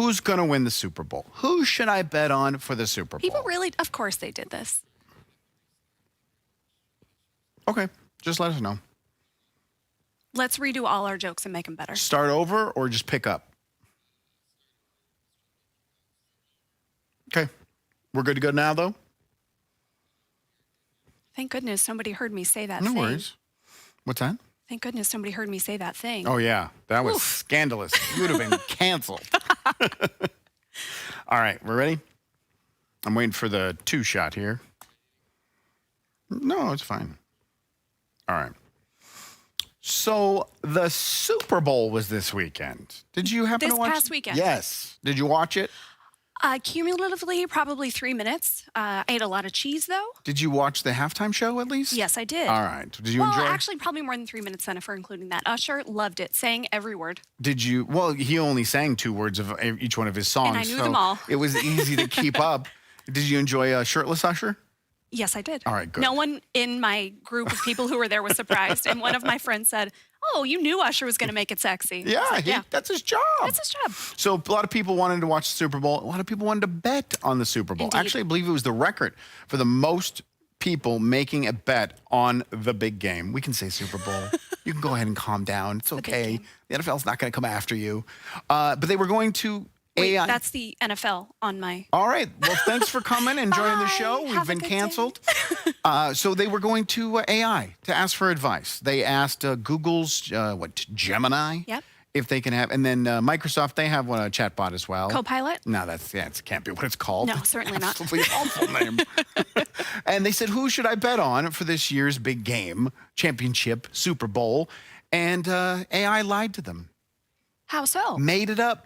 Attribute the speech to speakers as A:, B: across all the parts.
A: Who's going to win the Super Bowl? Who should I bet on for the Super Bowl?
B: People really, of course they did this.
A: Okay, just let us know.
B: Let's redo all our jokes and make them better.
A: Start over or just pick up? Okay. We're good to go now, though?
B: Thank goodness somebody heard me say that
A: No
B: thing.
A: worries. What's that?
B: Thank goodness somebody heard me say that thing.
A: Oh, yeah. That was scandalous. You would have been canceled. All right. We're ready? I'm waiting for the 2 shot here. No, it's fine. All right. So the Super Bowl was this weekend. Did you happen to watch?
B: This past weekend.
A: Yes. Did you watch it?
B: Cumulatively, probably 3 minutes. I ate a lot of cheese, though.
A: Did you watch the halftime show at least?
B: Yes, I did.
A: All right. Did you
B: well,
A: enjoy?
B: actually, probably more than 3 minutes then, if we're including that. Usher loved it, sang every word.
A: Did you? Well, he only sang 2 words of each one of his songs.
B: And I knew
A: so
B: them all.
A: It was easy to keep up. Did you enjoy Shirtless Usher?
B: Yes, I did.
A: All right, good.
B: No one in my group of people who were there was surprised. And one of my friends said, "Oh, you knew Usher was going to make it sexy."
A: Yeah,
B: Like,
A: that's his job.
B: That's his job.
A: So a lot of people wanted to watch the Super Bowl. A lot of people wanted to bet on the Super Bowl.
B: Indeed.
A: Actually, I believe it was the record for the most people making a bet on the big game. We can say Super Bowl. You can go ahead and calm down. It's okay. The NFL's not going to come after you. But they were going to
B: Wait,
A: AI.
B: that's the NFL on my...
A: All right. Well, thanks for coming and joining the
B: Bye.
A: show. We've
B: Have a
A: been
B: good
A: canceled. So they were going to AI to ask for advice. They asked Google's, Gemini?
B: Yep.
A: If they can have, and then Microsoft, they have one, a chatbot as well.
B: Copilot?
A: No, it can't be what it's called.
B: No, certainly not.
A: Absolutely awful name. And they said, who should I bet on for this year's big game, championship, Super Bowl? And AI lied to them.
B: How so?
A: Made it up.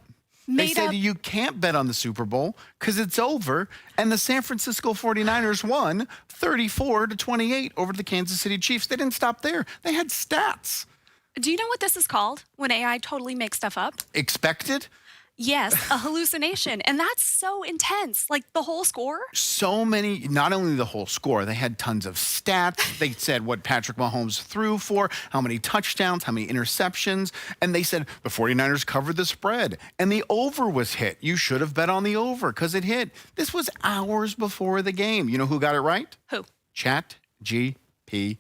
A: They
B: Made
A: said
B: up.
A: you can't bet on the Super Bowl because it's over. And the San Francisco 49ers won 34-28 over the Kansas City Chiefs. They didn't stop there. They had stats.
B: Do you know what this is called when AI totally makes stuff up?
A: Expected?
B: Yes, a hallucination. And that's so intense. Like the whole score?
A: So many, not only the whole score, they had tons of stats. They said what Patrick Mahomes threw for, how many touchdowns, how many interceptions. And they said the 49ers covered the spread and the over was hit. You should have bet on the over because it hit. This was hours before the game. You know who got it right?
B: Who?
A: ChatGPT.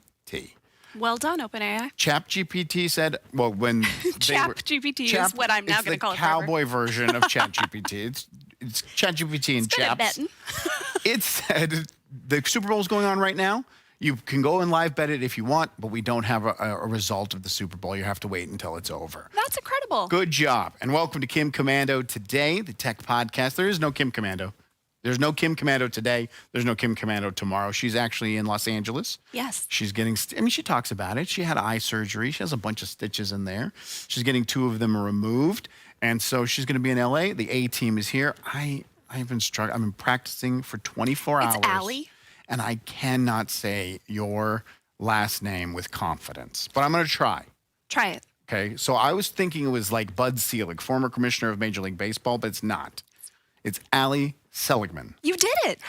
B: Well done, OpenAI.
A: ChatGPT said, well, when
B: ChatGPT is what I'm now going to call it.
A: It's the cowboy version of ChatGPT. It's ChatGPT and chaps. It said the Super Bowl is going on right now. You can go and live bet it if you want, but we don't have a result of the Super Bowl. You have to wait until it's over.
B: That's incredible.
A: Good job. And welcome to Kim Commando today, the tech podcast. There is no Kim Commando. There's no Kim Commando today. There's no Kim Commando tomorrow. She's actually in Los Angeles.
B: Yes.
A: She's getting, she talks about it. She had eye surgery. She has a bunch of stitches in there. She's getting 2 of them removed. And so she's going to be in LA. The A team is here. I've been struggling. I've been practicing for 24 hours.
B: It's Allie.
A: And I cannot say your last name with confidence, but I'm going to try.
B: Try it.
A: Okay. So I was thinking it was like Bud Selig, former commissioner of Major League Baseball, but it's not. It's Allie Seligman.
B: You did it.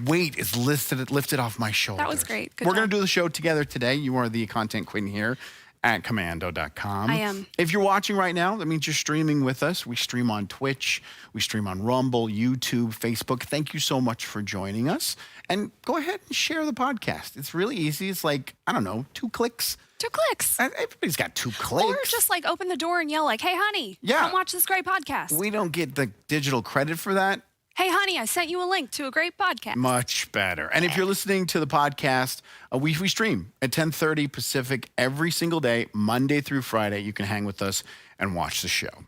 A: Weight is lifted off my shoulders.
B: That was great. Good
A: We're going
B: job.
A: to do the show together today. You are the content queen here at commando.com.
B: I am.
A: If you're watching right now, that means you're streaming with us. We stream on Twitch. We stream on Rumble, YouTube, Facebook. Thank you so much for joining us. And go ahead and share the podcast. It's really easy. It's like, I don't know, 2 clicks.
B: 2 clicks.
A: Everybody's got 2 clicks.
B: Or just like open the door and yell like, "Hey, honey, come watch this great podcast."
A: We don't get the digital credit for that.
B: "Hey, honey, I sent you a link to a great podcast."
A: Much better. And if you're listening to the podcast, we stream at 10:30 Pacific every single day, Monday through Friday. You can hang with us and watch the show.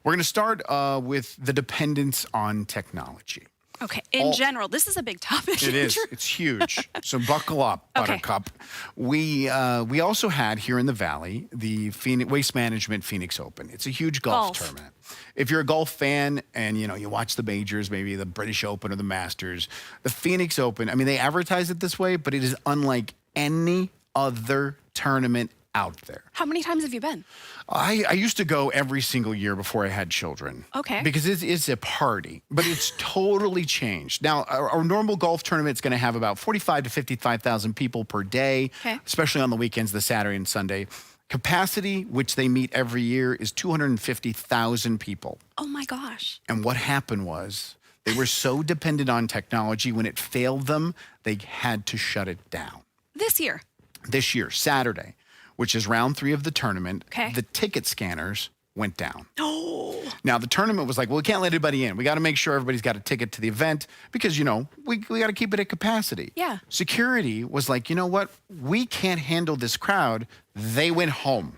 A: We're going to start with the dependence on technology.
B: Okay. In general, this is a big topic.
A: It is. It's huge. So buckle up, Buttercup. We also had here in the Valley the Waste Management Phoenix Open. It's a huge golf tournament. If you're a golf fan and you watch the majors, maybe the British Open or the Masters, the Phoenix Open, I mean, they advertise it this way, but it is unlike any other tournament out there.
B: How many times have you been?
A: I used to go every single year before I had children.
B: Okay.
A: Because it's a party, but it's totally changed. Now, our normal golf tournament is going to have about 45 to 55,000 people per day, especially on the weekends, the Saturday and Sunday. Capacity, which they meet every year, is 250,000 people.
B: Oh, my my gosh.
A: And what happened was they were so dependent on technology, when it failed them, they had to shut it down.
B: This year.
A: This year, Saturday, which is round 3 of the tournament,
B: Okay.
A: the ticket scanners went down.
B: Oh.
A: Now, the tournament was like, well, we can't let anybody in. We got to make sure everybody's got a ticket to the event because, we got to keep it at capacity.
B: Yeah.
A: Security was like, you know what? We can't handle this crowd. They went home.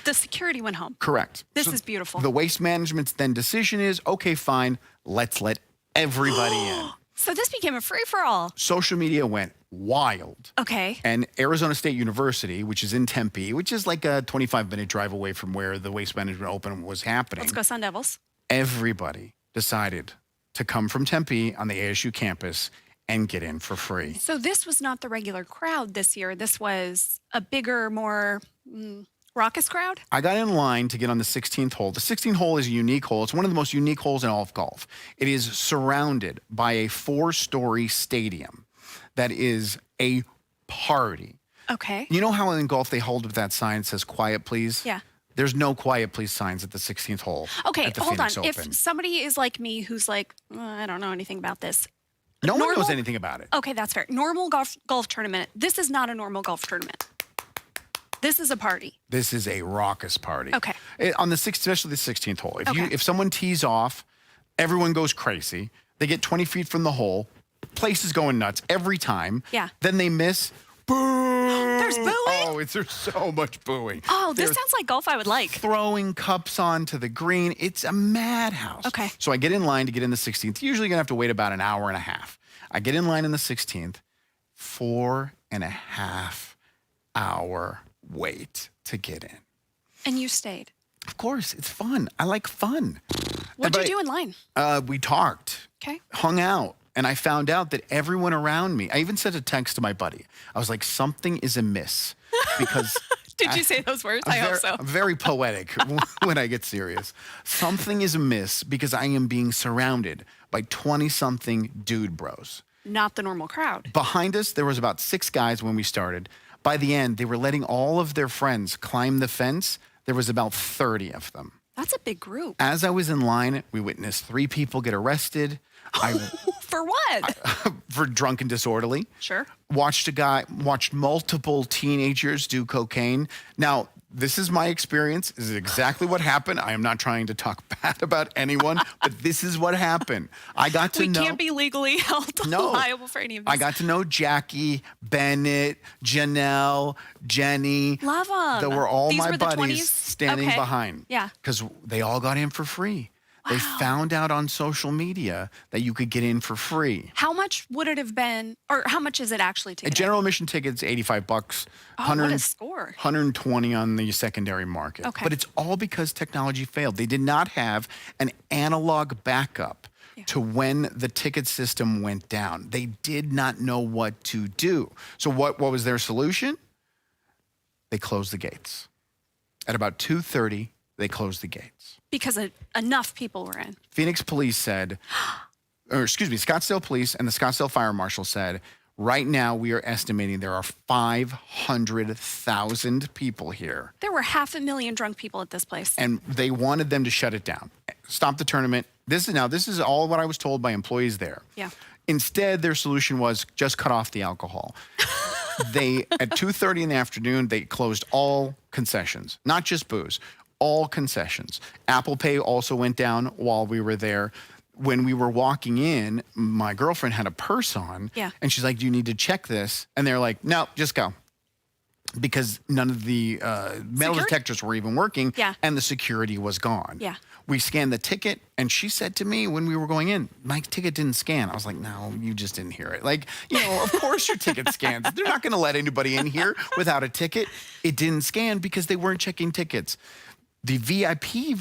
B: The security went home.
A: Correct.
B: This is beautiful.
A: The Waste Management's then decision is, okay, fine, let's let everybody in.
B: So this became a free-for-all.
A: Social media went wild.
B: Okay.
A: And Arizona State University, which is in Tempe, which is like a 25-minute drive away from where the Waste Management Open was happening.
B: Let's go Sun Devils.
A: Everybody decided to come from Tempe on the ASU campus and get in for free.
B: So this was not the regular crowd this year. This was a bigger, more raucous crowd?
A: I got in line to get on the 16th hole. The 16th hole is a unique hole. It's one of the most unique holes in all of golf. It is surrounded by a 4-story stadium that is a party.
B: Okay.
A: You know how in golf they hold up that sign that says quiet please?
B: Yeah.
A: There's no quiet please signs at the 16th hole.
B: Okay,
A: at the
B: hold on.
A: Phoenix Open.
B: If somebody is like me who's like, I don't know anything about this.
A: No one knows anything about it.
B: Okay, that's fair. Normal golf tournament. This is not a normal golf tournament. This is a party.
A: This is a raucous party.
B: Okay.
A: On the especially the 16th hole.
B: Okay.
A: If someone tees off, everyone goes crazy. They get 20 feet from the hole. Place is going nuts every time.
B: Yeah.
A: Then they miss. Boo!
B: There's booing?
A: Oh, there's so much booing.
B: Oh, this
A: They're
B: sounds like golf I would like.
A: throwing cups onto the green. It's a madhouse.
B: Okay.
A: So I get in line to get in the 16th. Usually going to have to wait about an hour and a half. I get in line in the 16th. 4.5 hour wait to get in.
B: And you stayed.
A: Of course, it's fun. I like fun.
B: What'd you do in line?
A: We talked,
B: Okay.
A: hung out, and I found out that everyone around me, I even sent a text to my buddy. I was like, something is amiss because
B: Did you say those words? I hope so.
A: I'm very poetic when I get serious. Something is amiss because I am being surrounded by 20-something dude bros.
B: Not the normal crowd.
A: Behind us, there was about 6 guys when we started. By the end, they were letting all of their friends climb the fence. There was about 30 of them.
B: That's a big group.
A: As I was in line, we witnessed 3 people get arrested.
B: For what?
A: For drunk and disorderly.
B: Sure.
A: Watched multiple teenagers do cocaine. Now, this is my experience. This is exactly what happened. I am not trying to talk bad about anyone, but this is what happened. I got to know.
B: We can't be legally held liable for any of this.
A: I got to know Jackie, Bennett, Janelle, Jenny.
B: Love them.
A: They were all
B: These
A: my
B: were the
A: buddies
B: 20s?
A: standing
B: Okay.
A: behind.
B: Yeah.
A: Because they all got in for free. They found out on social media that you could get in for free.
B: How much would it have been, or how much is it actually to
A: A
B: get
A: general admission ticket's $85.
B: Oh, what a score.
A: 120 on the secondary market.
B: Okay.
A: But it's all because technology failed. They did not have an analog backup to when the ticket system went down. They did not know what to do. So what was their solution? They closed the gates. At about 2:30, they closed the gates.
B: Because enough people were in.
A: Phoenix police said, Scottsdale police and the Scottsdale fire marshal said, right now we are estimating there are 500,000 people here.
B: There were 500,000 drunk people at this place.
A: And they wanted them to shut it down, stop the tournament. This is all what I was told by employees there.
B: Yeah.
A: Instead, their solution was just cut off the alcohol. At 2:30 in the afternoon, they closed all concessions, not just booze. All concessions. Apple Pay also went down while we were there. When we were walking in, my girlfriend had a purse on.
B: Yeah.
A: And she's like, do you need to check this? And they're like, no, just go. Because none of the metal detectors were even working.
B: Yeah.
A: And the security was gone.
B: Yeah.
A: We scanned the ticket, and she said to me when we were going in, my ticket didn't scan. I was like, no, you just didn't hear it. Like, of course your ticket scans. They're not going to let anybody in here without a ticket. It didn't scan because they weren't checking tickets. The VIP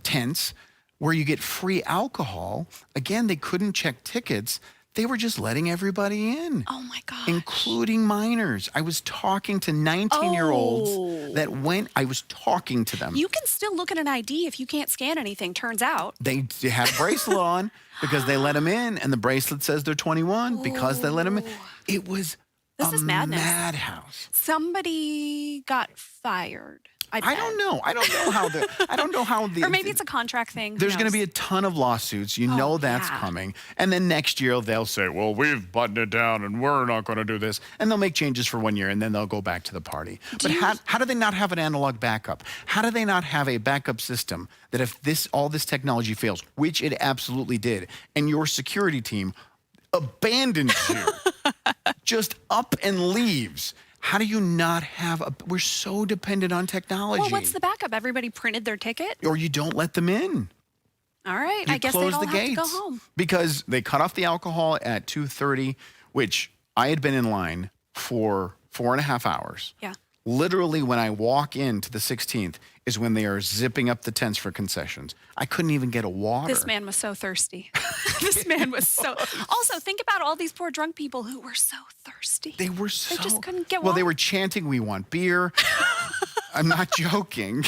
A: tents where you get free alcohol, again, they couldn't check tickets. They were just letting everybody in.
B: Oh, my gosh.
A: Including minors. I was talking to 19-year-olds that went, I was talking to them.
B: You can still look at an ID if you can't scan anything, turns out.
A: They had a bracelet on because they let them in, and the bracelet says they're 21 because they let them in. It was
B: This is madness.
A: madhouse.
B: Somebody got fired. I
A: don't know. I don't know how the.
B: Or maybe it's a contract thing.
A: There's going to be a ton of lawsuits. You know that's coming. And then next year they'll say, well, we've buttoned it down and we're not going to do this. And they'll make changes for 1 year and then they'll go back to the party. But how do they not have an analog backup? How do they not have a backup system that if all this technology fails, which it absolutely did, and your security team abandons you, just up and leaves? How do you not have we're so dependent on technology.
B: Well, what's the backup? Everybody printed their ticket?
A: Or you don't let them in.
B: All right.
A: You
B: I guess
A: close
B: they all
A: the
B: have
A: gates
B: to go home.
A: because they cut off the alcohol at 2:30, which I had been in line for 4.5 hours.
B: Yeah.
A: Literally, when I walk into the 16th is when they are zipping up the tents for concessions. I couldn't even get a water.
B: This man was so thirsty. This man was so. Also, think about all these poor drunk people who were so thirsty.
A: They were so.
B: They just couldn't get
A: Well,
B: water.
A: they were chanting, "We want beer." I'm not joking.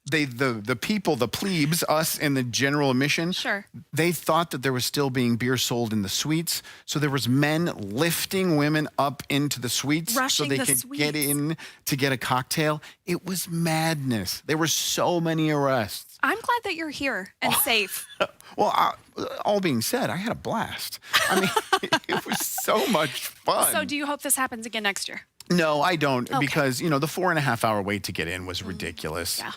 A: The people, the plebes, us in the general admission,
B: Sure.
A: they thought that there was still being beer sold in the suites. So there was men lifting women up into the suites
B: Rushing
A: so they
B: the
A: could
B: suites.
A: get in to get a cocktail. It was madness. There were so many arrests.
B: I'm glad that you're here and safe.
A: Well, all being said, I had a blast. I mean, it was so much fun.
B: So do you hope this happens again next year?
A: No, I don't,
B: Okay.
A: because, the 4.5 hour wait to get in was ridiculous.
B: Yeah.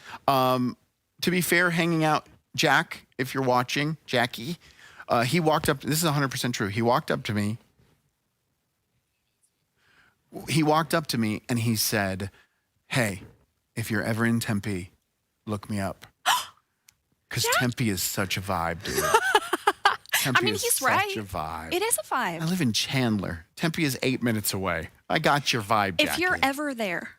A: To be fair, hanging out, Jack, if you're watching, Jackie, he walked up, this is 100% true. He walked up to me. And he said, hey, if you're ever in Tempe, look me up. Because Tempe is such a vibe, dude. Tempe is
B: he's
A: such
B: right.
A: a vibe.
B: It is a vibe.
A: I live in Chandler. Tempe is 8 minutes away. I got your vibe, Jackie.
B: If you're ever there,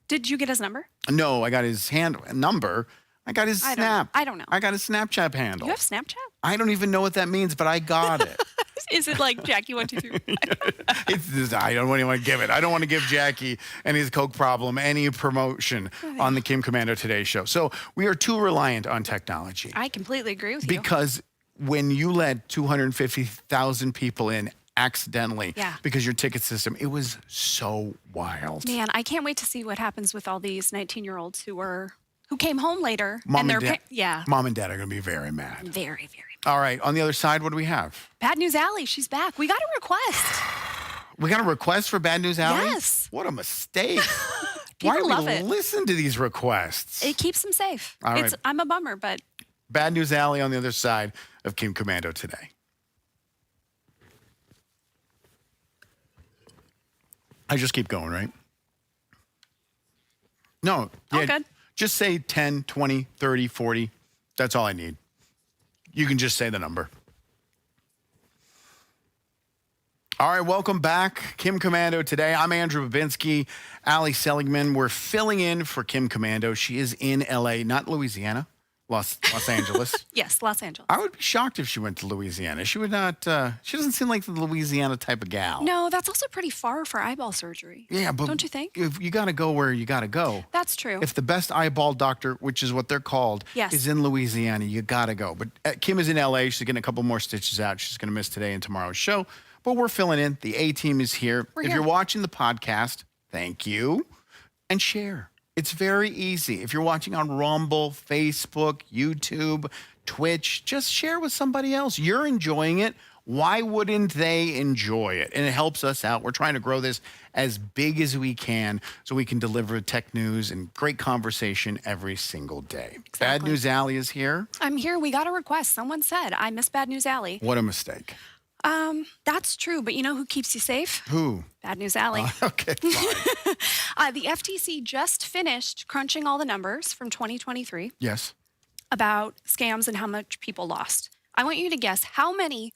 B: did you get his number?
A: No, I got his number. I got his Snap.
B: I don't know.
A: I got his Snapchat handle.
B: You have Snapchat?
A: I don't even know what that means, but I got it.
B: Is it like Jackie 123?
A: I don't even want to give it. I don't want to give Jackie and his Coke problem any promotion on the Kim Commando Today show. So we are too reliant on technology.
B: I completely agree with you.
A: Because when you let 250,000 people in accidentally because your ticket system, it was so wild.
B: Man, I can't wait to see what happens with all these 19-year-olds who came home later.
A: Mom
B: and
A: and
B: Dad.
A: Mom and Dad are going to be very mad.
B: Very, very mad.
A: All right. On the other side, what do we have?
B: Bad News Allie, she's back. We got a request.
A: We got a request for Bad News Allie?
B: Yes.
A: What a mistake.
B: People
A: Why do
B: love
A: we
B: it.
A: listen to these requests?
B: It keeps them safe.
A: All right.
B: I'm a bummer, but
A: Bad News Allie on the other side of Kim Commando Today. I just keep going, right? No.
B: Oh, good.
A: Just say 10, 20, 30, 40. That's all I need. You can just say the number. All right, welcome back. Kim Commando Today. I'm Andrew Babinski, Allie Seligman. We're filling in for Kim Commando. She is in L.A., not Louisiana, Los Angeles.
B: yes, Los Angeles.
A: I would be shocked if she went to Louisiana. She would not, she doesn't seem like the Louisiana type of gal.
B: No, that's also pretty far for eyeball surgery.
A: Yeah, but
B: don't you think?
A: If you got to go where you got to go.
B: That's true.
A: If the best eyeball doctor, which is what they're called, is in Louisiana, you got to go. But Kim is in L.A. She's getting a couple more stitches out. She's going to miss today and tomorrow's show. But we're filling in. The A-team is here. If you're watching the podcast, thank you. And share. It's very easy. If you're watching on Rumble, Facebook, YouTube, Twitch, just share with somebody else. You're enjoying it. Why wouldn't they enjoy it? And it helps us out. We're trying to grow this as big as we can so we can deliver tech news and great conversation every single day.
B: Exactly.
A: Bad News Allie is here.
B: I'm here. We got a request. Someone said, I miss Bad News Allie.
A: What a mistake.
B: That's true. But you know who keeps you safe?
A: Who?
B: Bad News Allie.
A: Okay, fine.
B: The FTC just finished crunching all the numbers from 2023
A: Yes.
B: about scams and how much people lost. I want you to guess how many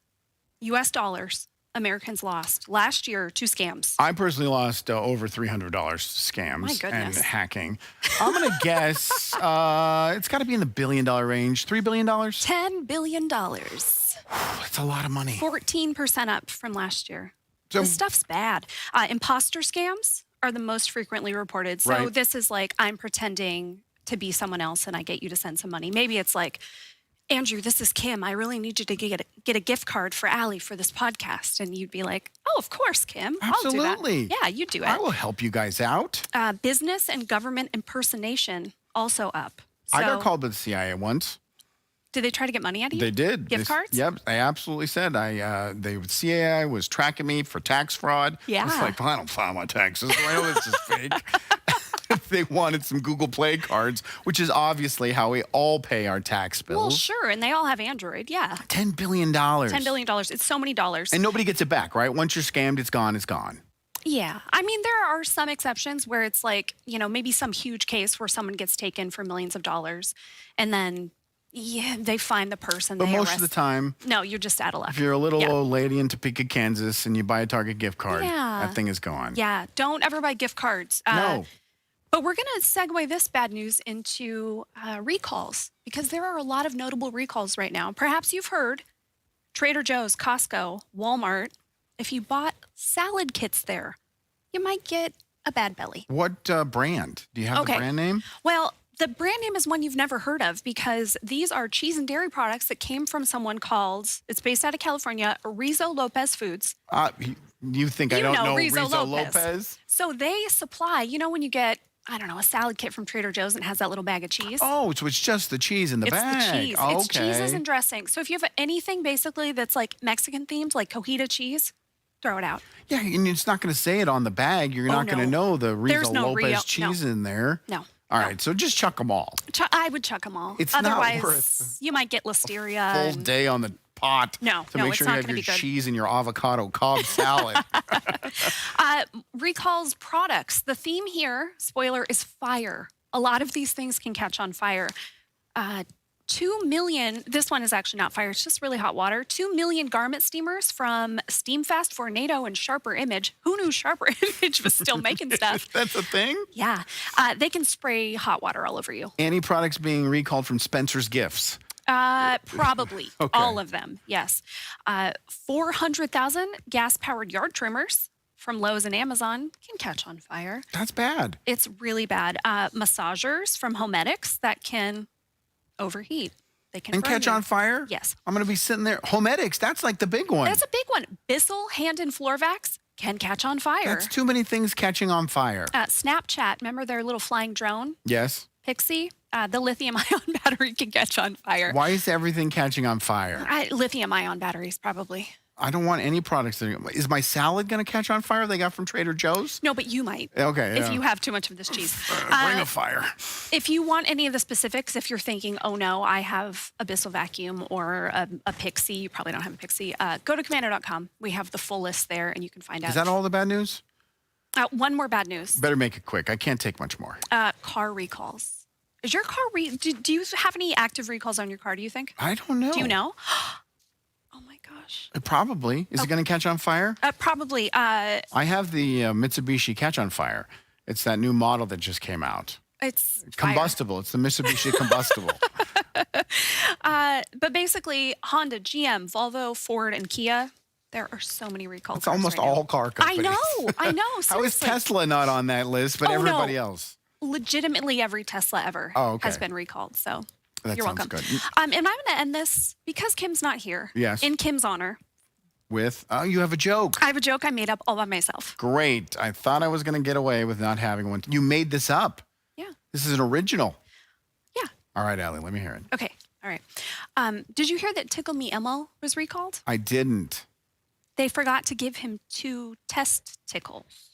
B: U.S. dollars Americans lost last year to scams.
A: I personally lost over $300 to scams
B: My goodness.
A: and hacking. I'm going to guess it's got to be in the $1 billion range. $3 billion?
B: $10 billion.
A: That's a lot of money.
B: 14% up from last year.
A: So-
B: This stuff's bad. Imposter scams are the most frequently reported. So
A: Right.
B: this is like, I'm pretending to be someone else and I get you to send some money. Maybe it's like Andrew, this is Kim. I really need you to get a gift card for Allie for this podcast. And you'd be like, oh, of course, Kim.
A: Absolutely.
B: I'll do that. Yeah, you do it.
A: I will help you guys out.
B: Business and government impersonation also up. So,
A: I got called by the CIA once.
B: did they try to get money out of you?
A: They did.
B: Gift cards?
A: Yep. They absolutely said the CIA was tracking me for tax fraud.
B: Yeah.
A: It's like, well, I don't file my taxes, so I know this is fake. They wanted some Google Play cards, which is obviously how we all pay our tax bills.
B: Well, sure. And they all have Android. Yeah.
A: $10 billion.
B: $10 billion. It's so many dollars.
A: And nobody gets it back, right? Once you're scammed, it's gone, it's gone.
B: Yeah. I mean, there are some exceptions where it's like, maybe some huge case where someone gets taken for millions of dollars and then, they find the person.
A: But
B: they
A: most
B: arrest.
A: of the time,
B: No, you're just out of luck.
A: if you're a little old lady in Topeka, Kansas, and you buy a Target gift card, that thing is gone.
B: Yeah. Don't ever buy gift cards.
A: No.
B: But we're going to segue this bad news into recalls because there are a lot of notable recalls right now. Perhaps you've heard Trader Joe's, Costco, Walmart. If you bought salad kits there, you might get a bad belly.
A: What brand? Do you have the brand name?
B: Well, the brand name is one you've never heard of because these are cheese and dairy products that came from someone called, it's based out of California, Rizzo Lopez Foods.
A: You think I don't know
B: Rizzo
A: Rizzo
B: Lopez.
A: Lopez?
B: So they supply, when you get, a salad kit from Trader Joe's and it has that little bag of cheese.
A: Oh, so it's just the cheese in the bag.
B: It's the cheese.
A: Oh,
B: It's cheeses and dressing. So if you have anything basically that's like Mexican themed, like cojita cheese, throw it out.
A: Yeah, and it's not going to say it on the bag. You're not going to know the Rizzo Lopez cheese in there.
B: No.
A: All right, so just chuck them all.
B: I would chuck them all.
A: It's
B: Otherwise,
A: not worth
B: you might get listeria.
A: Full day on the pot to make
B: it's
A: sure
B: not
A: you have
B: gonna
A: your
B: be good.
A: cheese and your avocado Cobb salad.
B: Recalls products. The theme here, spoiler, is fire. A lot of these things can catch on fire. 2 million, this one is actually not fire, it's just really hot water. 2 million garment steamers from Steamfast, Fornado, and Sharper Image. Who knew Sharper Image was still making stuff?
A: That's a thing?
B: Yeah. They can spray hot water all over you.
A: Any products being recalled from Spencer's Gifts?
B: Probably.
A: Okay.
B: All of them, yes. 400,000 gas-powered yard trimmers from Lowe's and Amazon can catch on fire.
A: That's bad.
B: It's really bad. Massagers from Homedics that can overheat. They can
A: And
B: burn
A: catch
B: you.
A: on fire?
B: Yes.
A: I'm going to be sitting there. Homedics, that's like the big one.
B: That's a big one. Bissell hand and floor vacs can catch on fire.
A: That's too many things catching on fire.
B: Snapchat, remember their little flying drone?
A: Yes.
B: Pixie? The lithium-ion battery can catch on fire.
A: Why is everything catching on fire?
B: Lithium-ion batteries, probably.
A: I don't want any products that are, is my salad going to catch on fire they got from Trader Joe's?
B: No, but you might.
A: Okay.
B: If you have too much of this cheese.
A: Ring of fire.
B: If you want any of the specifics, if you're thinking, oh no, I have a Bissell vacuum or a Pixie, you probably don't have a Pixie, go to commando.com. We have the full list there and you can find out.
A: Is that all the bad news?
B: One more bad news.
A: Better make it quick. I can't take much more.
B: Car recalls. Is your car, do you have any active recalls on your car, do you think?
A: I don't know.
B: Do you know? Oh my gosh.
A: Probably. Is it going to catch on fire?
B: Probably.
A: I have the Mitsubishi Catch on Fire. It's that new model that just came out.
B: It's
A: combustible. It's the Mitsubishi combustible.
B: But basically, Honda, GM, Volvo, Ford, and Kia, there are so many recalls.
A: It's almost all car companies.
B: I know. Seriously.
A: How is Tesla not on that list, but everybody else?
B: Legitimately, every Tesla ever has been recalled. So you're welcome.
A: Good.
B: And I'm going to end this because Kim's not here.
A: Yes.
B: In Kim's honor.
A: With, you have a joke.
B: I have a joke I made up all by myself.
A: Great. I thought I was going to get away with not having one. You made this up.
B: Yeah.
A: This is an original.
B: Yeah.
A: All right, Allie, let me hear it.
B: Okay. All right. Did you hear that Tickle Me Elmo was recalled?
A: I didn't.
B: They forgot to give him 2 test tickles.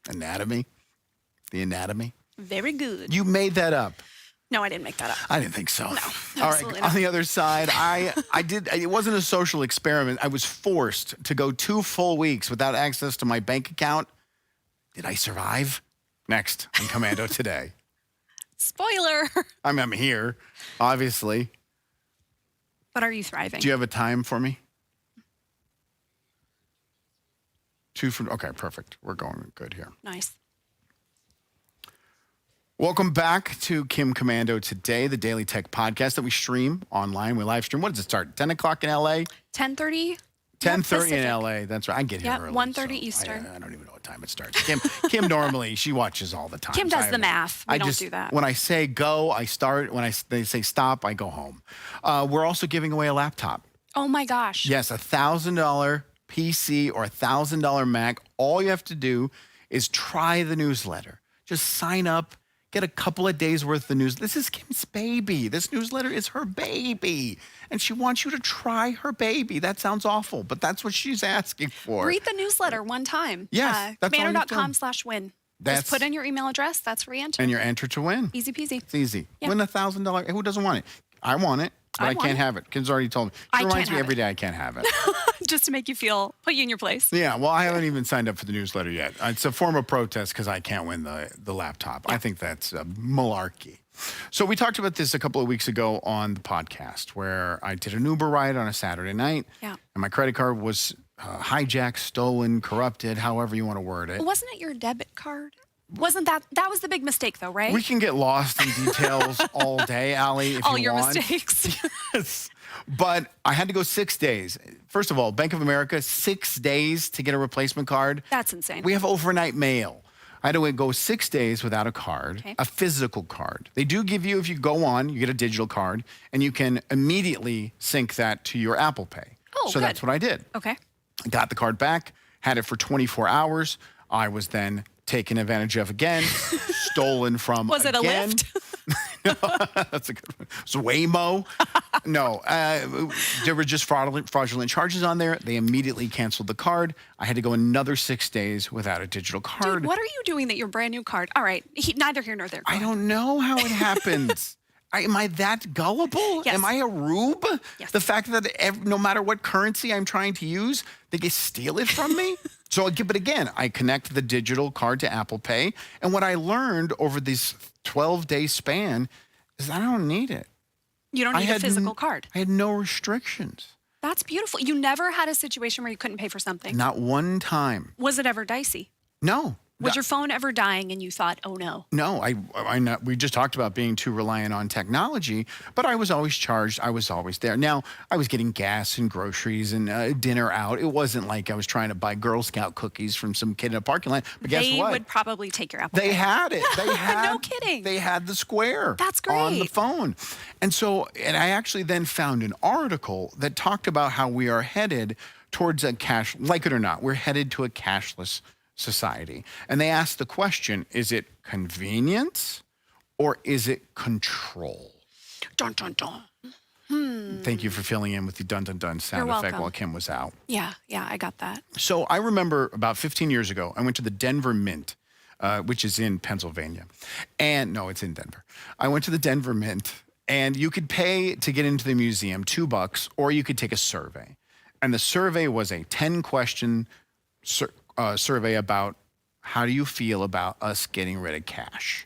A: Anatomy? The anatomy?
B: Very good.
A: You made that up.
B: No, I didn't make that up.
A: I didn't think so.
B: No,
A: All
B: absolutely
A: right.
B: not.
A: On the other side, I did. It wasn't a social experiment. I was forced to go 2 full weeks without access to my bank account. Did I survive? Next on Commando Today.
B: Spoiler.
A: I'm here, obviously.
B: But are you thriving?
A: Do you have a time for me? 2 from. Okay, perfect. We're going good here.
B: Nice.
A: Welcome back to Kim Commando Today, the daily tech podcast that we stream online. We live stream. What does it start? 10 o'clock in LA?
B: 10:30
A: 10:30 in
B: Pacific.
A: LA. That's right. I get here
B: Yep,
A: early.
B: 1:30
A: so
B: Eastern.
A: I don't even know what time it starts. Kim normally, she watches all the time.
B: Kim
A: so
B: does
A: I
B: the
A: haven't-
B: math. We
A: I
B: don't
A: just,
B: do that.
A: When I say go, I start. When they say stop, I go home. We're also giving away a laptop.
B: Oh my gosh.
A: Yes, $1,000 PC or $1,000 Mac. All you have to do is try the newsletter. Just sign up, get a couple of days worth of news. This is Kim's baby. This newsletter is her baby. And she wants you to try her baby. That sounds awful, but that's what she's asking for.
B: Read the newsletter one time.
A: Yes, that's all you've done.
B: Commander.com/win.
A: That's-
B: Just put in your email address. That's where you enter.
A: And you're entered to win.
B: Easy peasy.
A: It's easy.
B: Yeah.
A: Win $1,000. Who doesn't want it? I want it, but
B: I
A: I
B: want
A: can't
B: it.
A: have it. Kim's already told me.
B: I
A: She reminds
B: can't
A: me
B: have
A: every
B: it.
A: day I can't have it.
B: Just to make you put you in your place.
A: Yeah, well, I haven't even signed up for the newsletter yet. It's a form of protest because I can't win the laptop. I think that's malarkey. So we talked about this a couple of weeks ago on the podcast where I did an Uber ride on a Saturday night.
B: Yeah.
A: And my credit card was hijacked, stolen, corrupted, however you want to word it.
B: Wasn't it your debit card? Wasn't that was the big mistake though, right?
A: We can get lost in details all day, Allie, if
B: All
A: you
B: your
A: want.
B: mistakes.
A: Yes. But I had to go 6 days. First of all, Bank of America, 6 days to get a replacement card.
B: That's insane.
A: We have overnight mail. I had to go 6 days without a card,
B: Okay.
A: a physical card. They do give you, if you go on, you get a digital card, and you can immediately sync that to your Apple Pay.
B: Oh,
A: so
B: good.
A: that's what I did.
B: Okay.
A: I got the card back, had it for 24 hours. I was then taken advantage of again, stolen from
B: Was it a
A: again.
B: lift?
A: That's a good one. So Waymo. No, there were just fraudulent charges on there. They immediately canceled the card. I had to go another 6 days without a digital card.
B: Dude, what are you doing that your brand new card? All right. Neither here nor there.
A: I don't know how it happens. Am I that gullible?
B: Yes.
A: Am I a rube?
B: Yes.
A: The fact that no matter what currency I'm trying to use, they can steal it from me? But again, I connect the digital card to Apple Pay. And what I learned over this 12-day span is I don't need it.
B: You don't need a physical card.
A: I had no restrictions.
B: That's beautiful. You never had a situation where you couldn't pay for something.
A: Not one time.
B: Was it ever dicey?
A: No.
B: Was your phone ever dying and you thought, oh no?
A: No, I know, we just talked about being too reliant on technology, but I was always charged. I was always there. Now, I was getting gas and groceries and dinner out. It wasn't like I was trying to buy Girl Scout cookies from some kid in a parking lot. But guess
B: They
A: what?
B: would probably take your Apple
A: They
B: Pay.
A: had it. They had
B: No kidding.
A: They had the Square.
B: That's
A: on the
B: great.
A: phone. And I actually then found an article that talked about how we are headed towards a like it or not, we're headed to a cashless society. And they asked the question, is it convenience or is it control?
B: Dun, dun, dun.
A: Thank you for filling in with the dun dun dun sound
B: You're
A: effect
B: welcome.
A: while Kim was out.
B: Yeah, I got that.
A: So I remember about 15 years ago, I went to the Denver Mint, which is in Pennsylvania. And no, it's in Denver. I went to the Denver Mint and you could pay to get into the museum $2 or you could take a survey. And the survey was a 10-question survey about how do you feel about us getting rid of cash?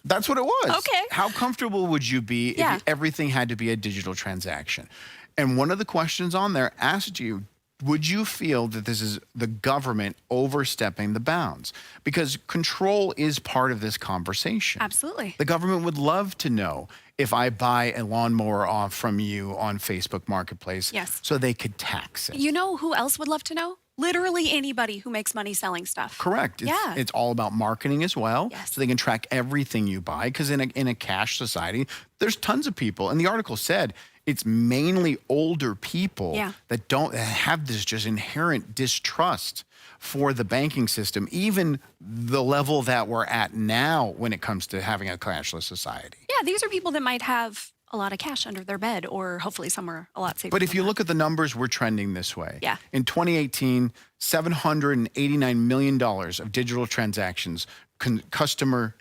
A: That's what it was.
B: Okay.
A: How comfortable would you be
B: Yeah.
A: if everything had to be a digital transaction? And one of the questions on there asked you, would you feel that this is the government overstepping the bounds? Because control is part of this conversation.
B: Absolutely.
A: The government would love to know if I buy a lawnmower off from you on Facebook Marketplace,
B: Yes.
A: so they could tax it.
B: You know who else would love to know? Literally anybody who makes money selling stuff.
A: Correct.
B: Yeah.
A: It's all about marketing as well.
B: Yes.
A: So they can track everything you buy. Because in a cash society, there's tons of people. And the article said it's mainly older people
B: Yeah.
A: that have this just inherent distrust for the banking system, even the level that we're at now when it comes to having a cashless society.
B: Yeah, these are people that might have a lot of cash under their bed or hopefully somewhere a lot safer.
A: But if
B: than
A: you
B: that.
A: look at the numbers, we're trending this way.
B: Yeah.
A: In 2018, $789 million of digital transactions, consumer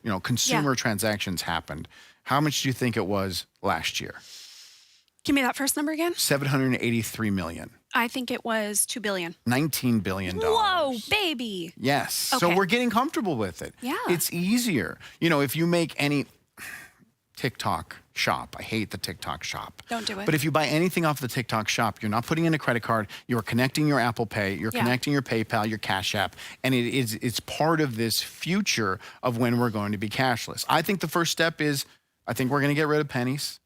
A: transactions happened. How much do you think it was last year?
B: Give me that first number again.
A: 783 million.
B: I think it was 2 billion.
A: $19 billion.
B: Whoa, baby.
A: Yes. So
B: Okay.
A: we're getting comfortable with it.
B: Yeah.
A: It's easier. If you make any TikTok shop, I hate the TikTok shop.
B: Don't do it.
A: But if you buy anything off the TikTok shop, you're not putting in a credit card, you're connecting your Apple Pay, you're
B: Yeah.
A: connecting your PayPal, your Cash App, and it's part of this future of when we're going to be cashless. I think the first step is, I think we're going to get rid of pennies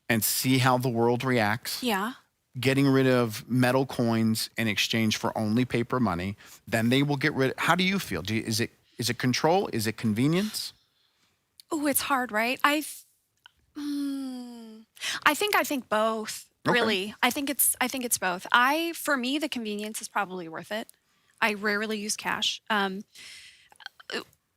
A: and see how the world reacts.
B: Yeah.
A: getting rid of metal coins in exchange for only paper money. Then they will get rid. How do you feel? Is it control? Is it convenience?
B: Oh, it's hard, right? I think both.
A: Okay.
B: Really, I think it's both. For me, the convenience is probably worth it. I rarely use cash.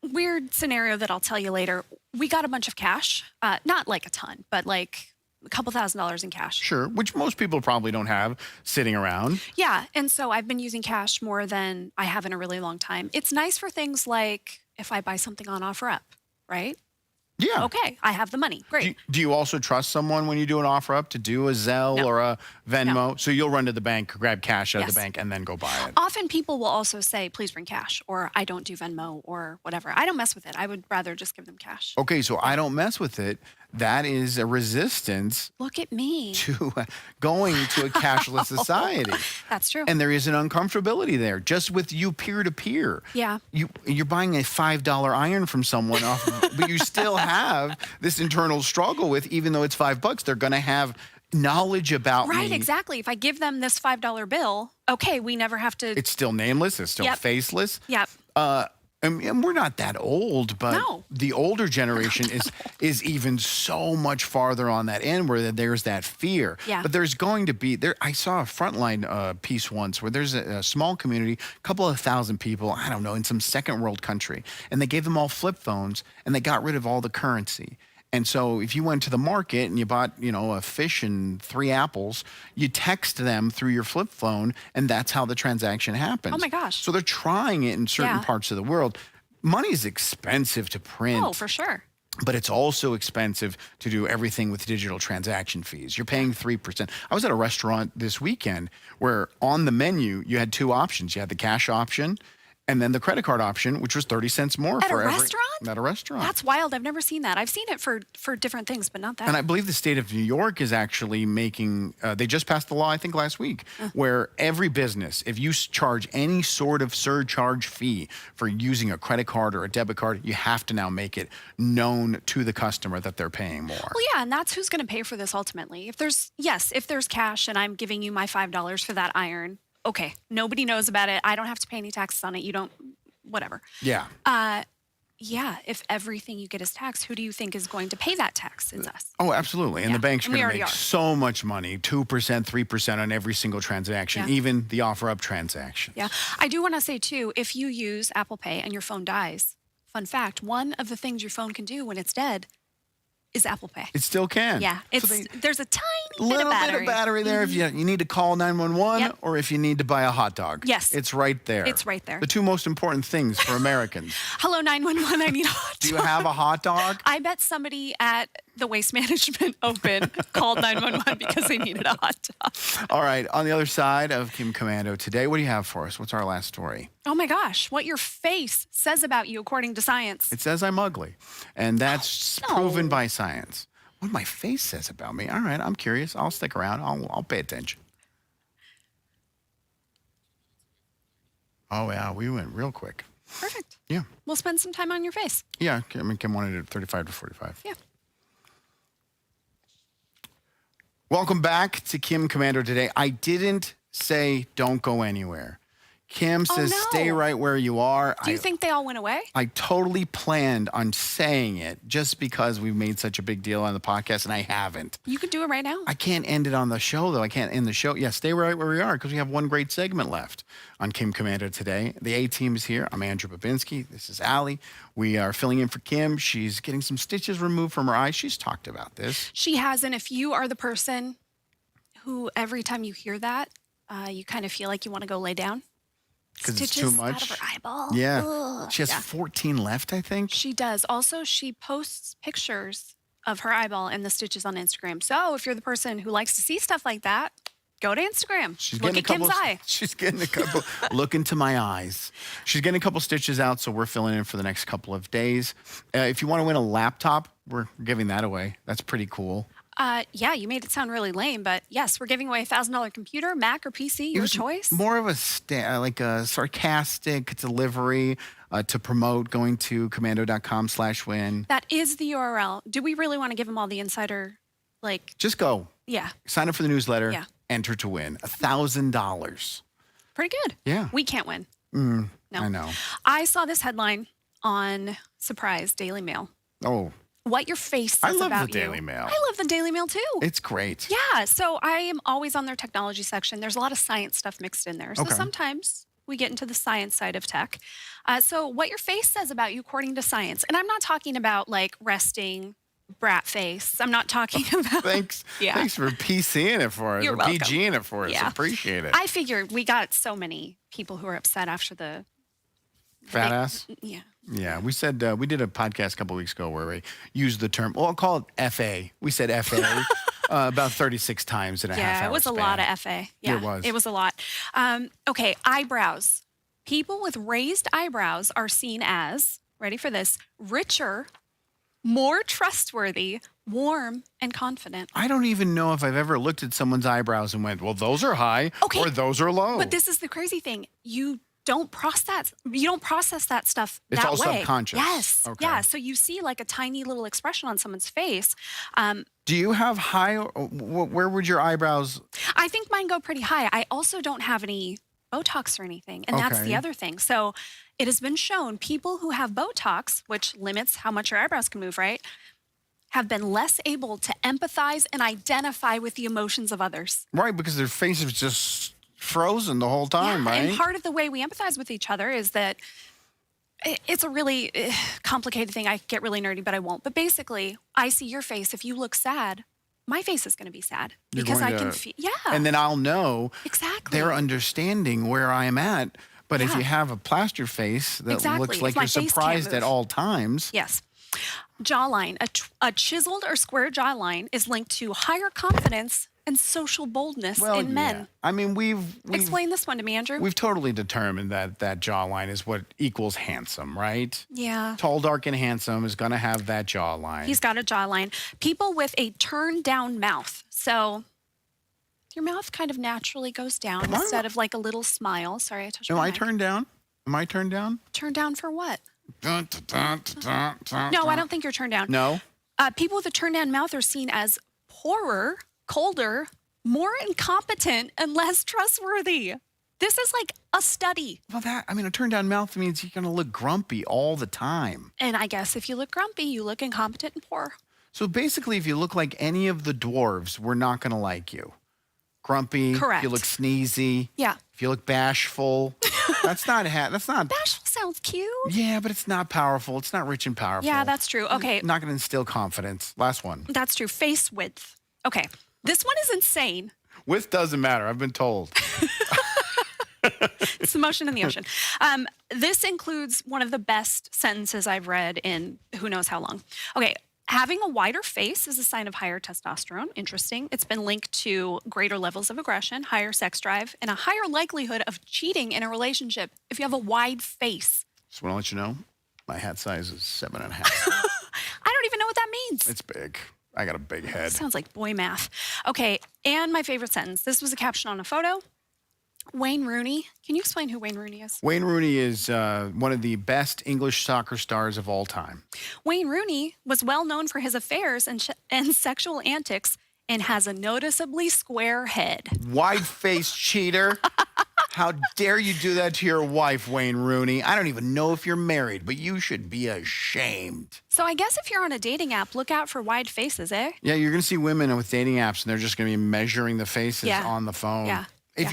B: Weird scenario that I'll tell you later. We got a bunch of cash, not like a ton, but like a couple $1,000s in cash.
A: Sure, which most people probably don't have sitting around.
B: Yeah, and so I've been using cash more than I have in a really long time. It's nice for things like if I buy something on OfferUp, right?
A: Yeah.
B: Okay, I have the money. Great.
A: Do you also trust someone when you do an offer up to do a Zelle
B: No.
A: or a Venmo?
B: No.
A: So you'll run to the bank, grab cash out of
B: Yes.
A: the bank, and then go buy it.
B: Often people will also say, please bring cash, or I don't do Venmo, or whatever. I don't mess with it. I would rather just give them cash.
A: Okay, so I don't mess with it. That is a resistance
B: Look at me.
A: to going to a cashless society.
B: That's true.
A: And there is an uncomfortability there, just with you peer to peer.
B: Yeah.
A: You're buying a $5 iron from someone, but you still have this internal struggle with, even though it's $5, they're going to have knowledge about
B: Right,
A: me.
B: exactly. If I give them this $5 bill, okay, we never have to.
A: It's still nameless. It's still
B: Yep.
A: faceless.
B: Yep.
A: And we're not that old, but
B: No.
A: the older generation is even so much farther on that end where there's that fear.
B: Yeah.
A: But there's going to be there. I saw a Frontline piece once where there's a small community, a couple of thousand people, I don't know, in some second world country, and they gave them all flip phones and they got rid of all the currency. And so if you went to the market and you bought, a fish and 3 apples, you text them through your flip phone, and that's how the transaction happens.
B: Oh, my gosh.
A: So they're trying it in certain
B: Yeah.
A: parts of the world. Money is expensive to print.
B: Oh, for sure.
A: But it's also expensive to do everything with digital transaction fees. You're paying 3%. I was at a restaurant this weekend where on the menu, you had 2 options. You had the cash option and then the credit card option, which was 30 cents more
B: At
A: for
B: a
A: every.
B: restaurant?
A: At a restaurant.
B: That's wild. I've never seen that. I've seen it for different things, but not that.
A: And I believe the state of New York is actually making, they just passed the law, I think last week, where every business, if you charge any sort of surcharge fee for using a credit card or a debit card, you have to now make it known to the customer that they're paying more.
B: Well, yeah, and that's who's going to pay for this ultimately. If there's cash and I'm giving you my $5 for that iron, okay, nobody knows about it. I don't have to pay any taxes on it. You don't, whatever.
A: Yeah.
B: Yeah, if everything you get is taxed, who do you think is going to pay that tax? It's us.
A: Oh, absolutely. And
B: Yeah,
A: the bank's
B: and we
A: going to
B: already
A: make
B: are.
A: so much money, 2%, 3% on every single transaction,
B: Yeah.
A: even the offer up transaction.
B: Yeah. I do want to say, too, if you use Apple Pay and your phone dies, fun fact, one of the things your phone can do when it's dead is Apple Pay.
A: It still can.
B: Yeah.
A: So
B: There's a tiny
A: little
B: bit
A: bit
B: of
A: of battery there if you need to call 911
B: Yep.
A: or if you need to buy a hot dog.
B: Yes.
A: It's right there.
B: It's right there.
A: The 2 most important things for Americans.
B: Hello, 911, I need a hot
A: Do you
B: dog.
A: have a hot dog?
B: I bet somebody at the Waste Management Open called 911 because they needed a hot dog.
A: All right. On the other side of Kim Commando today, what do you have for us? What's our last story?
B: Oh my gosh, what your face says about you according to science.
A: It says I'm ugly, and that's
B: no.
A: proven by science. What my face says about me. All right, I'm curious. I'll stick around. I'll pay attention. Oh yeah, we went real quick.
B: Perfect.
A: Yeah,
B: We'll spend some time on your face.
A: yeah. I mean, Kim wanted it 35 to 45.
B: Yeah.
A: Welcome back to Kim Commando today. I didn't say don't go anywhere. Kim says
B: no.
A: stay right where you are.
B: Do you think they all went away?
A: I totally planned on saying it just because we've made such a big deal on the podcast, and I haven't.
B: You could do it right now.
A: I can't end it on the show, though. I can't end the show. Yeah, stay right where we are because we have one great segment left on Kim Commando today. The A-team is here. I'm Andrew Babinski. This is Allie. We are filling in for Kim. She's getting some stitches removed from her eyes. She's talked about this.
B: She hasn't. If you are the person who every time you hear that, you kind of feel like you want to go lay down.
A: 'Cause it's
B: Stitches
A: too
B: out
A: much?
B: of her eyeball.
A: Yeah.
B: Ugh.
A: She has
B: Yeah.
A: 14 left, I think.
B: She does. Also, she posts pictures of her eyeball and the stitches on Instagram. So if you're the person who likes to see stuff like that, go to Instagram.
A: She's
B: Look
A: getting
B: at Kim's eye.
A: She's getting a couple. Look into my eyes. She's getting a couple stitches out, so we're filling in for the next couple of days. If you want to win a laptop, we're giving that away. That's pretty cool.
B: Yeah, you made it sound really lame, but yes, we're giving away a $1,000 computer, Mac or PC,
A: It
B: your
A: was
B: choice.
A: More of a like a sarcastic delivery to promote going to commando.com/win.
B: That is the URL. Do we really want to give them all the insider?
A: Just go.
B: Yeah.
A: Sign up for the newsletter.
B: Yeah.
A: enter to win $1,000.
B: Pretty good.
A: Yeah.
B: We can't win.
A: No.
B: No.
A: I know.
B: I saw this headline on Surprise Daily Mail.
A: Oh,
B: What your face
A: I
B: says
A: love
B: about
A: the
B: you.
A: Daily Mail.
B: I love the Daily Mail too.
A: It's great.
B: Yeah, so I am always on their technology section. There's a lot of science stuff mixed in there. So
A: Okay.
B: sometimes we get into the science side of tech. So what your face says about you according to science. And I'm not talking about like resting brat face. I'm not talking about...
A: Thanks.
B: Yeah.
A: Thanks for PCing it for us.
B: You're
A: or
B: welcome.
A: PGing it for us.
B: Yeah.
A: Appreciate it.
B: I figured we got so many people who are upset after the...
A: Fat ass?
B: Yeah.
A: Yeah, we said we did a podcast a couple weeks ago where we used the term. Well, I'll call it FA. We said FA about 36 times in a half hour.
B: Yeah, it was a lot of FA. Yeah,
A: It was.
B: It was a lot. Okay, eyebrows. People with raised eyebrows are seen as, ready for this, richer, more trustworthy, warm, and confident.
A: I don't even know if I've ever looked at someone's eyebrows and went, well, those are high
B: Okay,
A: or those are low.
B: But this is the crazy thing. You don't process that stuff
A: It's
B: that
A: all
B: way.
A: subconscious.
B: Yes.
A: Okay.
B: Yeah. So you see like a tiny little expression on someone's face.
A: Do you have high? Where would your eyebrows?
B: I think mine go pretty high. I also don't have any Botox or anything. And that's the
A: Okay.
B: other thing. So it has been shown people who have Botox, which limits how much your eyebrows can move, right, have been less able to empathize and identify with the emotions of others.
A: Right, because their face is just frozen the whole time, right?
B: And part of the way we empathize with each other is that it's a really complicated thing. I get really nerdy, but I won't. But basically, I see your face. If you look sad, my face is going to be sad
A: You're
B: because I
A: going
B: can
A: to-
B: feel. Yeah.
A: And then I'll know
B: Exactly.
A: they're understanding where I am at. But if
B: Yeah.
A: you have a plaster face that
B: Exactly.
A: looks
B: If
A: like
B: my
A: you're
B: face can't
A: surprised at
B: move.
A: all times,
B: Yes. Jawline. A chiseled or square jawline is linked to higher confidence and social boldness in men.
A: yeah. I mean, we've
B: Explain this one to me, Andrew.
A: we've totally determined that that jawline is what equals handsome, right?
B: Yeah.
A: Tall, dark, and handsome is going to have that jawline.
B: He's got a jawline. People with a turned down mouth. So your mouth kind of naturally goes down
A: Why-
B: instead of like a little smile. Sorry, I touched
A: Am
B: my
A: I
B: mic.
A: turned down? Am I turned down?
B: Turned down for what?
A: Dun, dun, dun, dun, dun,
B: No, I
A: dun.
B: don't think you're turned down.
A: No?
B: People with a turned down mouth are seen as poorer, colder, more incompetent, and less trustworthy. This is like a study.
A: Well, a turned down mouth means you're going to look grumpy all the time.
B: And I guess if you look grumpy, you look incompetent and poor.
A: So basically, if you look like any of the dwarves, we're not going to like you. Grumpy.
B: Correct.
A: If you look sneezy.
B: Yeah.
A: If you look bashful. that's not.
B: Bashful sounds cute.
A: Yeah, but it's not powerful. It's not rich and powerful.
B: Yeah, that's true. Okay,
A: Not going to instill confidence. Last one.
B: that's true. Face width. Okay, this one is insane.
A: Width doesn't matter. I've been told.
B: It's the motion in the ocean. This includes one of the best sentences I've read in who knows how long. Okay, having a wider face is a sign of higher testosterone. Interesting. It's been linked to greater levels of aggression, higher sex drive, and a higher likelihood of cheating in a relationship if you have a wide face.
A: Just want to let you know, my hat size is 7.5.
B: I don't even know what that means.
A: It's big. I got a big head.
B: Sounds like boy math. Okay, and my favorite sentence. This was a caption on a photo. Wayne Rooney. Can you explain who Wayne Rooney is?
A: Wayne Rooney is one of the best English soccer stars of all time.
B: Wayne Rooney was well known for his affairs and sexual antics and has a noticeably square head.
A: Wide-faced cheater. How dare you do that to your wife, Wayne Rooney? I don't even know if you're married, but you should be ashamed.
B: So I guess if you're on a dating app, look out for wide faces, eh?
A: Yeah, you're going to see women with dating apps, and they're just going to be measuring the faces
B: Yeah.
A: on the phone.
B: Yeah.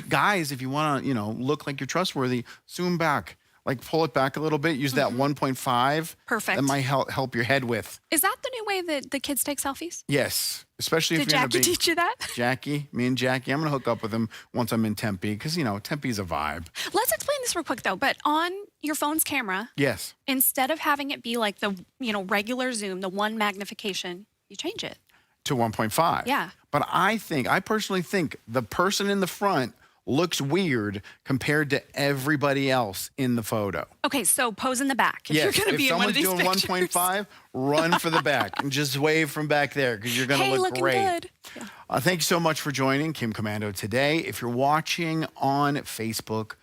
A: Guys, if you want to, look like you're trustworthy, zoom back. Like, pull it back a little bit. Use that 1.5.
B: Perfect.
A: That might help your head with.
B: Is that the new way that the kids take selfies?
A: Yes, especially if
B: Did
A: you're
B: Jackie
A: in a big...
B: teach you that?
A: Me and Jackie, I'm going to hook up with him once I'm in Tempe because, Tempe's a vibe.
B: Let's explain this real quick, though. But on your phone's camera,
A: Yes.
B: instead of having it be like the, regular zoom, the one magnification, you change it.
A: To 1.5.
B: Yeah.
A: But I personally think the person in the front looks weird compared to everybody else in the photo.
B: Okay, so pose in the back. If
A: Yes,
B: you're going to
A: if
B: be in one of
A: someone's
B: these
A: doing
B: pictures.
A: 1.5, run for the back and just wave from back there because you're going to
B: Hey,
A: look
B: looking
A: great.
B: good. Yeah.
A: Thank you so much for joining Kim Commando today. If you're watching on Facebook,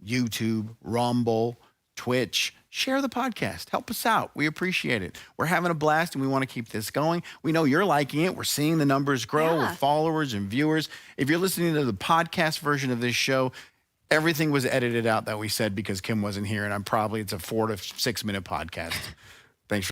A: YouTube, Rumble, Twitch. Share the podcast. Help us out. We appreciate it. We're having a blast and we want to keep this going. We know you're liking it. We're seeing the numbers grow with followers and viewers. If you're listening to the podcast version of this show, everything was edited out that we said because Kim wasn't here, and it's a 4 to 6 minute podcast.